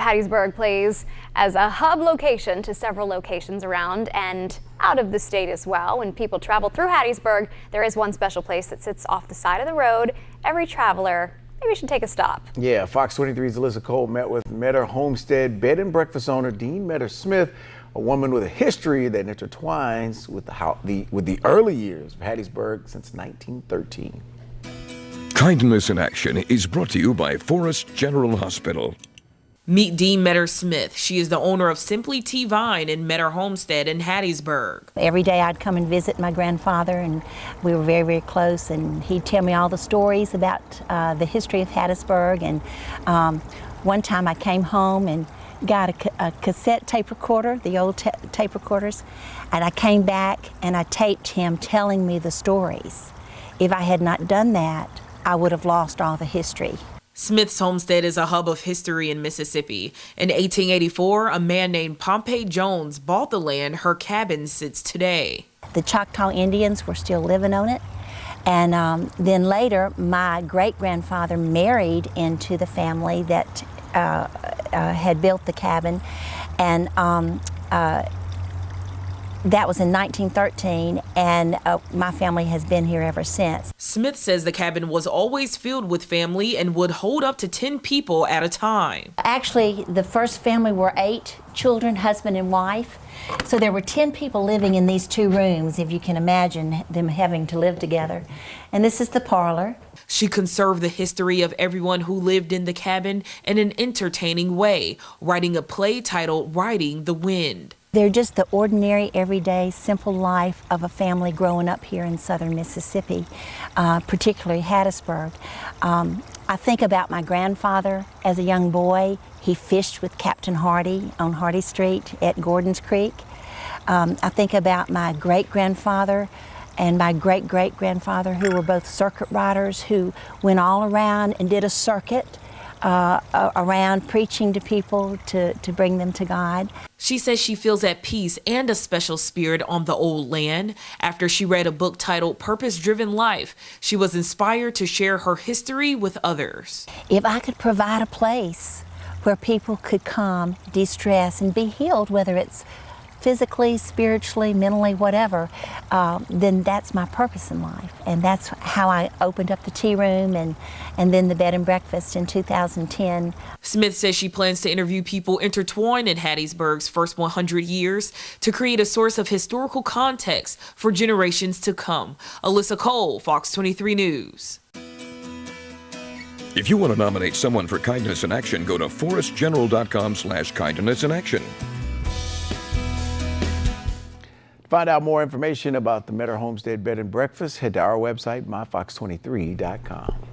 Hattiesburg plays as a hub location to several locations around and out of the state as well. When people travel through Hattiesburg, there is one special place that sits off the side of the road. Every traveler maybe should take a stop. Yeah, Fox 23's Alyssa Cole met with Metter Homestead bed and breakfast owner Dean Metter-Smith, a woman with a history that intertwines with the early years of Hattiesburg since 1913. Kindness in Action is brought to you by Forest General Hospital. Meet Dean Metter-Smith. She is the owner of Simply Tea Vine in Metter Homestead in Hattiesburg. Every day I'd come and visit my grandfather, and we were very, very close, and he'd tell me all the stories about the history of Hattiesburg. And one time I came home and got a cassette tape recorder, the old tape recorders, and I came back and I taped him telling me the stories. If I had not done that, I would have lost all the history. Smith's Homestead is a hub of history in Mississippi. In 1884, a man named Pompey Jones bought the land her cabin sits today. The Choctaw Indians were still living on it. And then later, my great-grandfather married into the family that had built the cabin. And that was in 1913, and my family has been here ever since. Smith says the cabin was always filled with family and would hold up to 10 people at a time. Actually, the first family were 8 children, husband and wife. So there were 10 people living in these 2 rooms, if you can imagine them having to live together. And this is the parlor. She conserved the history of everyone who lived in the cabin in an entertaining way, writing a play titled Riding the Wind. They're just the ordinary, everyday, simple life of a family growing up here in southern Mississippi, particularly Hattiesburg. I think about my grandfather as a young boy. He fished with Captain Hardy on Hardy Street at Gordon's Creek. I think about my great-grandfather and my great-great-grandfather, who were both circuit riders, who went all around and did a circuit around preaching to people to bring them to God. She says she feels at peace and a special spirit on the old land. After she read a book titled Purpose-Driven Life, she was inspired to share her history with others. If I could provide a place where people could come, de-stress, and be healed, whether it's physically, spiritually, mentally, whatever, then that's my purpose in life. And that's how I opened up the tea room and then the bed and breakfast in 2010. Smith says she plans to interview people intertwined in Hattiesburg's first 100 years to create a source of historical context for generations to come. Alyssa Cole, Fox 23 News. If you want to nominate someone for Kindness in Action, go to forestgeneral.com/kindness in action. To find out more information about the Metter Homestead Bed and Breakfast, head to our website, myfox23.com.